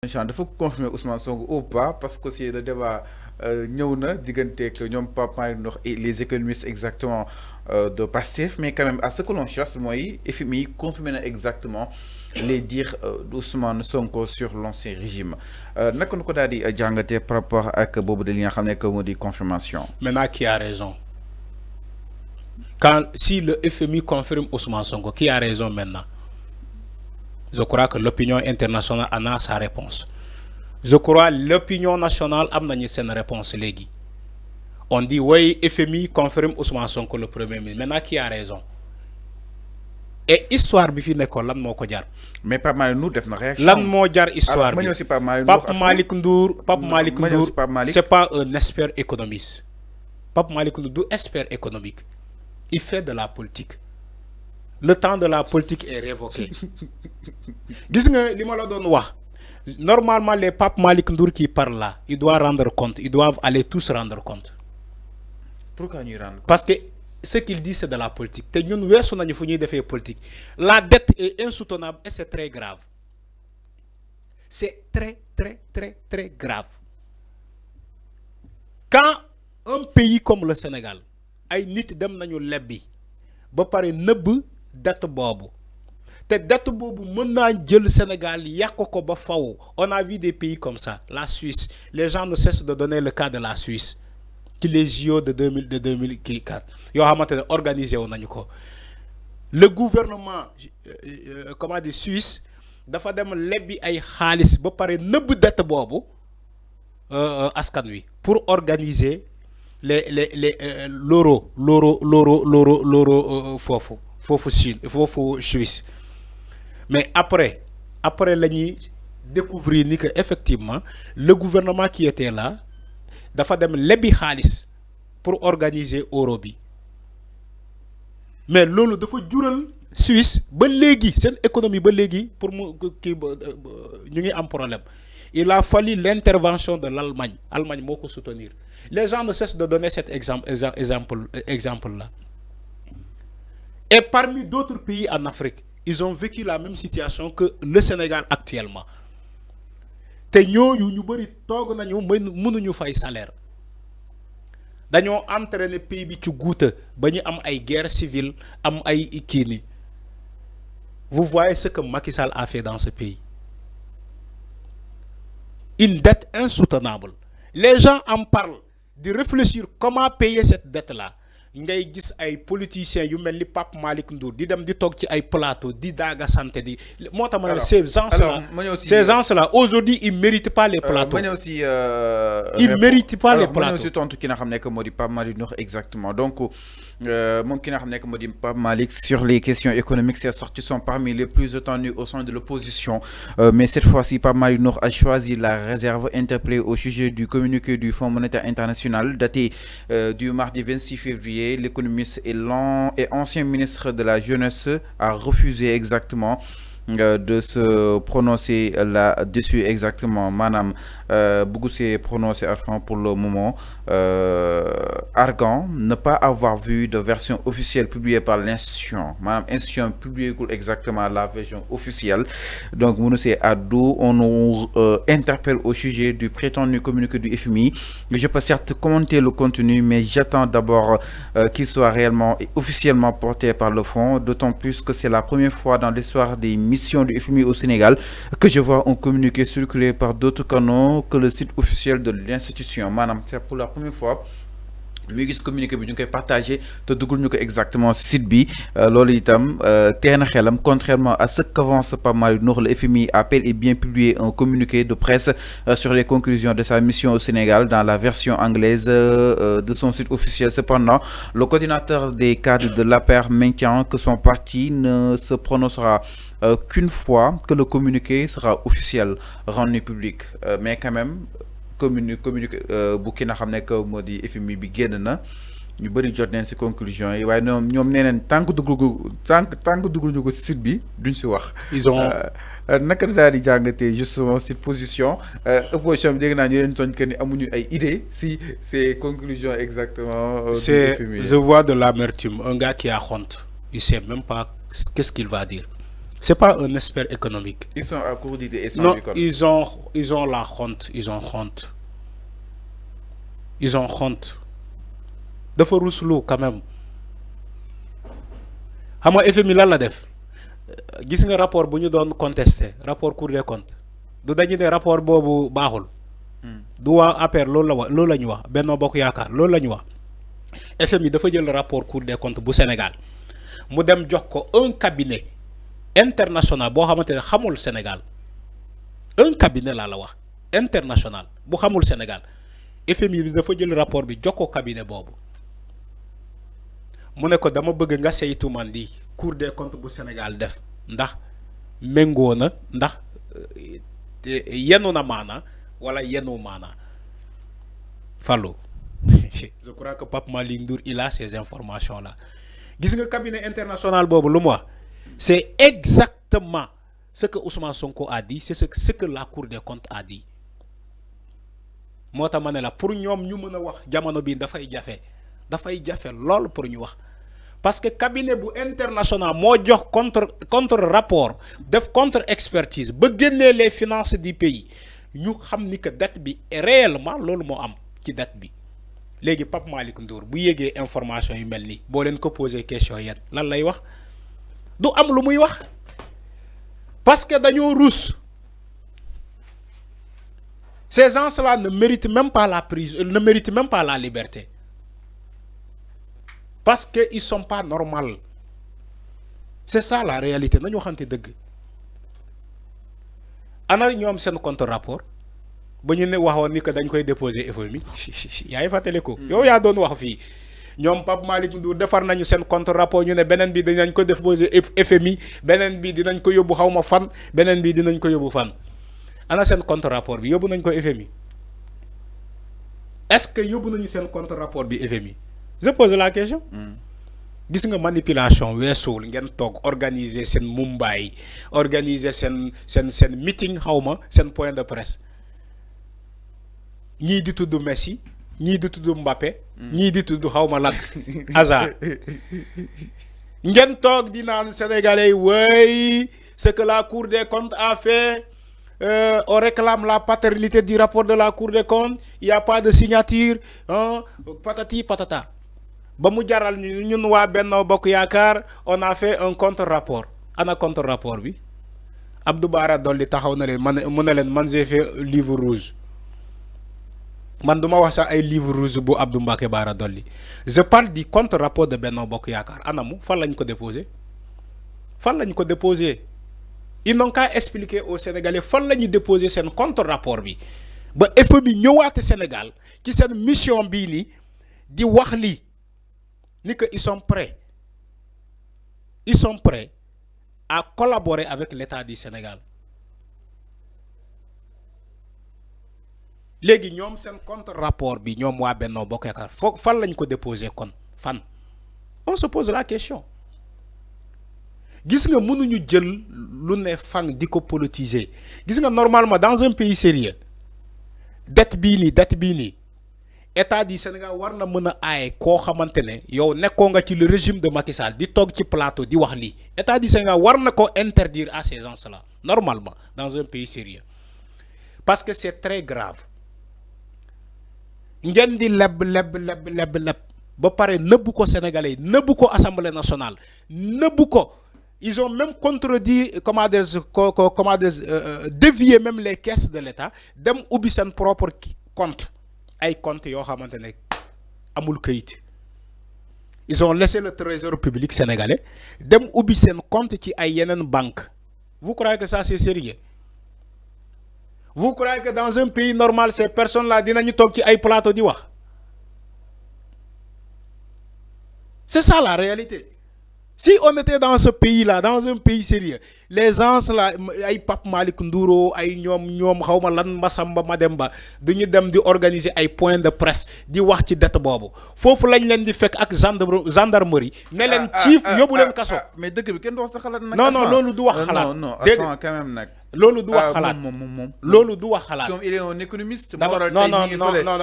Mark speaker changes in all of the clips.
Speaker 1: dafa confirmer Ousmane Sonko ou pas parce que c'est le débat ñëw na diggante que ñoom Pape Malick Ndour et les économistes exactement de Pastef mais quand même à ce que l'on cherche mooy FMI confirmer na exactement les dires d'Ousmane Sonko sur l'ancien régime naka nu ko daal di jàngatee par rapport ak boobu de li nga xam ne que moo di confirmation.
Speaker 2: Maintenant, qui a raison? Si le FMI confirme Ousmane Sonko, qui a raison maintenant? Je crois que l'opinion internationale en a sa réponse. Je crois que l'opinion nationale a une réponse. On dit oui, FMI confirme Ousmane Sonko le premier ministre. Maintenant, qui a raison? Et histoire bi fi nekkoon lan moo ko jar.
Speaker 1: Mais Pape Malick Ndour def na réaction.
Speaker 2: Lan moo jar histoire bi. Pape Malick Ndour c'est pas un expert économiste. Pape Malick Ndour du expert économique. Il fait de la politique. Le temps de la politique est révoqué. Gis nga li ma la doon wax. Normalement les Pape Malick Ndour qui parlent là, ils doivent rendre compte, ils doivent aller tous rendre compte.
Speaker 1: Pourquoi nous rendre compte?
Speaker 2: Parce que ce qu'il dit c'est de la politique. Te ñun weesu nañu fu ñuy defee politique. La dette est insoutenable et c'est très grave. C'est très grave. Quand un pays comme le Sénégal ay nit dem nañu lebbi ba pare neub dette bobu te dette bobu mën na jël Sénégal yak ko ba faw. On a vu des pays comme ça, la Suisse. Les gens ne cessent de donner le cas de la Suisse qui les JO de 2004 yo xamantene organisé wu nañu ko. Le gouvernement comment dire Suisse dafa dem lebbi ay xaliss ba pare neub dette bobu askan wi pour organiser l'euro fofu Suisse. Mais après l'année découvrir ni que effectivement le gouvernement qui était là dafa dem lebi khalis pour organiser euro bi. Mais lolu dafa jural Suisse ba légui sen économie ba légui pour mu ki ñu ngi am problème. Il a fallu l'intervention de l'Allemagne. L'Allemagne moko soutenir. Les gens ne cessent de donner cet exemple-là. Et parmi d'autres pays en Afrique, ils ont vécu la même situation que le Sénégal actuellement. Te ñooñu ñu bari toog nañu mënuñu fay salaire. Dañoo entraîner pays bi ci guuta ba ñu am ay guerre civile, am ay kini. Vous voyez ce que Macky Sall a fait dans ce pays. Une dette insoutenable. Les gens en parlent de réfléchir comment payer cette dette-là. Ngay gis ay politiciens yu melni Pape Malick Ndour di dem di tok ci ay plateau di daga santé di motax ces gens-là aujourd'hui ils méritent pas les plateaux. Ils méritent pas les plateaux.
Speaker 1: aussi tontu ki nga xamné que modi Pape Malick Ndour exactement. Donc mon ki nga xamné que modi Pape Malick sur les questions économiques, ses sorties sont parmi les plus attendues au sein de l'opposition. Mais cette fois-ci Pape Malick Ndour a choisi la réserve interpellée au sujet du communiqué du Fonds monétaire international daté du mardi 26 février. L'économiste et ancien ministre de la Jeunesse a refusé exactement de se prononcer là-dessus exactement. Madame Bougou s'est prononcé pour le moment. Argan ne pas avoir vu de version officielle publiée par l'institution. Madame institution publiée exactement la version officielle. Donc nous c'est Adou, on nous interpelle au sujet du prétendu communiqué du FMI. Je peux certes commenter le contenu, mais j'attends d'abord qu'il soit réellement et officiellement porté par le fonds, d'autant plus que c'est la première fois dans l'histoire des missions du FMI au Sénégal que je vois un communiqué circulé par d'autres canaux que le site officiel de l'institution. Madame, c'est pour la première fois ñu gis communiqué bi ñu koy partagé te dugul ñu ko exactement site bi loolu itam teel na xelam contrairement à ce qu'avance Pape Malick Ndour. Le FMI appelle et bien publié un communiqué de presse sur les conclusions de sa mission au Sénégal dans la version anglaise de son site officiel. Cependant, le coordinateur des cadres de l'APR maintient que son parti ne se prononcera qu'une fois que le communiqué sera officiel rendu public. Mais quand même communiqué bu ki nga xam ne que moo di FMI bi génn na ñu bëri jot nañ ci conclusion yi waaye ñoom nee nañ tant que dugul ñu ko site bi duñ ci wax.
Speaker 2: Ils ont
Speaker 1: naka daal di jàngatee justement cette position opposition bi dégg naa ñu leen tooñ que ni amuñu ay idées si ces conclusions exactement.
Speaker 2: C'est je vois de l'amertume, un gars qui a honte, il sait même pas qu'est-ce qu'il va dire. C'est pas un expert économique.
Speaker 1: Ils sont à court d'idées et sans
Speaker 2: Non,
Speaker 1: école.
Speaker 2: ils ont la honte. Ils ont honte. Ils ont honte. De faut rousselou quand même. Xam nga FMI lan la def gis nga rapport bu ñu doon contesté rapport Cour des comptes du dañu ne rapport boobu baaxul. du waa APR loolu la ñu wax Benno Bokk Yaakaar loolu la ñu wax. FMI dafa jël rapport Cour des comptes bu Sénégal mu dem jox ko un cabinet international boo xamante ne xamul Sénégal un cabinet laa la wax international bu xamul Sénégal FMI bi dafa jël rapport bi jox ko cabinet boobu. mu ne ko dama bëgg nga saytu man di Cour des comptes bu Sénégal def ndax méngoo na ndax yenu na maana wala yenu maana Fallou je crois que Pape Malick Ndour il a ces informations là gis nga cabinet international boobu lu mu wax c'est exactement ce que Ousmane Sonko a dit c'est ce que la Cour des comptes a dit moo tax ma ne la pour ñoom ñu mën a wax jamono bi dafay jafe lool pour ñu wax parce que cabinet bu international moo jox contre rapport def contre expertise ba génnee les finances du pays ñu xam ni que dette bi réellement loolu moo am ci dette bi léegi Pape Malick Ndour bu yégee information yu mel nii boo leen ko posé question yéen lan lay wax du am lu muy wax parce que dañoo rus ces gens-là ne méritent même pas la prison ne méritent même pas la liberté. Parce qu'ils ne sont pas normaux. C'est ça la réalité. Nous avons dit que nous avons un contre-rapport. Si nous avons dit que nous avons déposé FMI, il y a un fait. Il y a un fait. Nous avons Malick Ndour defar nañu sen contre-rapport ñu né benen bi dinañ ko déposer FMI benen bi dinañ ko yobbu xawma fan benen bi dinañ ko yobbu fan ana sen contre-rapport bi yobbu nañ ko FMI est-ce que yobbu nañu sen contre-rapport bi FMI je pose la question. Gis nga manipulation weesuwul ngeen toog organiser seen Mumbai organiser seen meeting xawma seen point de presse ñii di tudd Messi ñii di tudd Mbappé ñii di tudd xawma lan hasard ngeen toog di naan sénégalais way ce que la Cour des comptes a fait on réclame la paternité du rapport de la Cour des comptes il y a pas de signature patati patata. Ba mu jaral ñun waa Benno Bokk Yaakaar on a fait un contre-rapport ana contre-rapport bi Abdou Bara Dolly taxaw na leen mu ne leen man j'ai fait livre rouge man duma wax sax ay livre rouge bu Abdou Mbacké Bara Dolly je parle du contre-rapport de Benno Bokk Yaakaar anamu fan lañ ko déposé ils n'ont qu'à expliquer aux Sénégalais fan lañu déposer seen contre-rapport bi ba FMI ñëwaate Sénégal ci seen mission bii ni di wax li ni que ils sont prêts à collaborer avec l'État du Sénégal léegi ñoom seen contre-rapport bi ñoom waa Benno Bokk Yaakaar foog fan lañ ko déposer kon fan on se pose la question gis nga mënuñu jël lu ne fang di ko politiser gis nga normalement dans un pays sérieux dette bii nii État du Sénégal war na mën a aaye koo xamante ne yow nekkoo nga ci le régime de Macky Sall di toog ci plateau di wax lii État du Sénégal war na ko interdire à ces gens-là normalement dans un pays sérieux parce que c'est très grave ngeen di leb ba pare nëbbu ko Sénégalais nëbbu ko Assemblée nationale nëbbu ko ils ont même contredit dévier même les caisses de l'État dem ubbi seen propre compte ay compte yoo xamante ne amul këyit ils ont laissé le trésor public sénégalais dem ubbi seen compte ci ay yeneen banque vous croyez que ça c'est sérieux vous croyez que dans un pays normal ces personnes là dinañu toog ci ay plateau di wax c'est ça la réalité. Si on était dans ce pays-là, dans un pays sérieux, les gens là, ay Pape Malick Ndouro, ay ñoom xawma lan Massamba Mademba, dañu dem di organiser ay point de presse di wax ci dette boobu foofu lañ leen di fekk ak gendarmerie ne leen ciif yóbbu leen kaso.
Speaker 1: mais dëkk bi kenn du wax sa xalaat nag.
Speaker 2: non loolu du wax xalaat.
Speaker 1: non attends quand même nag.
Speaker 2: loolu du wax xalaat loolu du wax xalaat.
Speaker 1: comme il est un économiste.
Speaker 2: non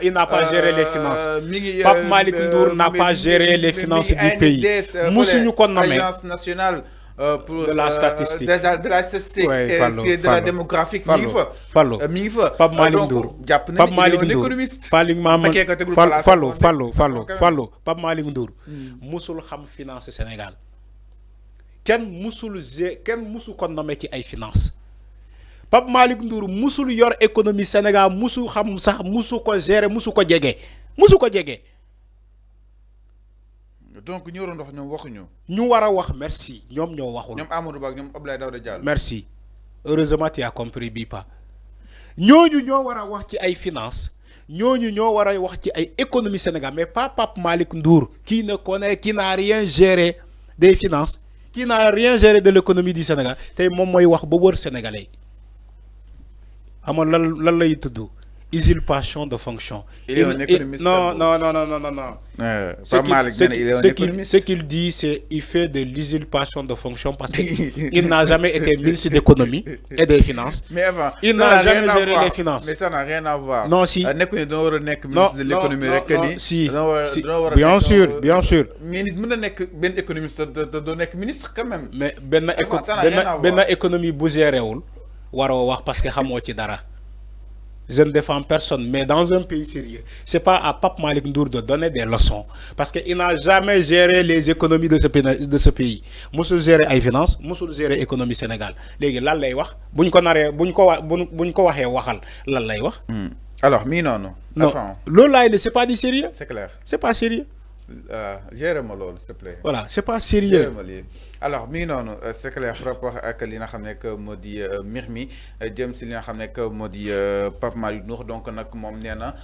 Speaker 2: il n'a pas géré les finances. Pape Malick Ndour n'a pas géré les finances du pays. musuñu ko nommé
Speaker 1: agence nationale pour
Speaker 2: de la statistique
Speaker 1: de la statistique c'est de la démographique mi ngi fa
Speaker 2: Pape Malick Ndour Pape Malick Ndour Pape Malick Ndour musul xam finance Sénégal kenn musu ko nommé ci ay finance Pape Malick Ndour musul yor économie Sénégal musu xam sax musu ko gérer musu ko jege
Speaker 1: donc ñu waroon wax ñoom waxuñu.
Speaker 2: ñu war a wax merci ñoom ñoo waxul.
Speaker 1: ñoom Amadou Ba ak ñoom Abdoulaye Daouda Diallo.
Speaker 2: merci heureusement tu as compris bii pas ñooñu ñoo war a wax ci ay finance ñooñu ñoo war a wax ci ay économie Sénégal mais pas Pape Malick Ndour qui n'a rien géré des finances qui n'a rien géré de l'économie du Sénégal tey moom mooy wax ba wër sénégalais amoon lan lay tudd usurpation de fonction.
Speaker 1: Il est un économiste.
Speaker 2: Non. Ce qu'il dit, c'est qu'il fait de l'usurpation de fonction parce qu'il n'a jamais été ministre d'économie et des finances.
Speaker 1: Mais avant,
Speaker 2: il n'a jamais géré les finances.
Speaker 1: Mais ça n'a rien à voir.
Speaker 2: Non, si.
Speaker 1: Ministre de l'économie.
Speaker 2: Non, si. Bien sûr.
Speaker 1: Mais il y a économiste de ministre quand même.
Speaker 2: Mais ben économie bu géré wul waro wax parce que xamoo ci dara. Je ne défends personne, mais dans un pays sérieux, ce n'est pas à Pape Malick Ndour de donner des leçons. Parce qu'il n'a jamais géré les économies de ce pays. Moussou géré les finances, Moussou géré l'économie Sénégal. Légui lan lay wax buñ ko waxé waxal lan lay wax.
Speaker 1: Alors mi non.
Speaker 2: Non. Lolay c'est pas du sérieux.
Speaker 1: C'est clair.
Speaker 2: C'est pas sérieux.
Speaker 1: Gère-moi l'ol, s'il te plaît.
Speaker 2: Voilà, c'est pas sérieux.
Speaker 1: Alors mi non c'est clair par rapport ak li nga xamné que modi mbir mi jëm ci li nga xamné que modi Pape Malick Ndour donc nak mom néna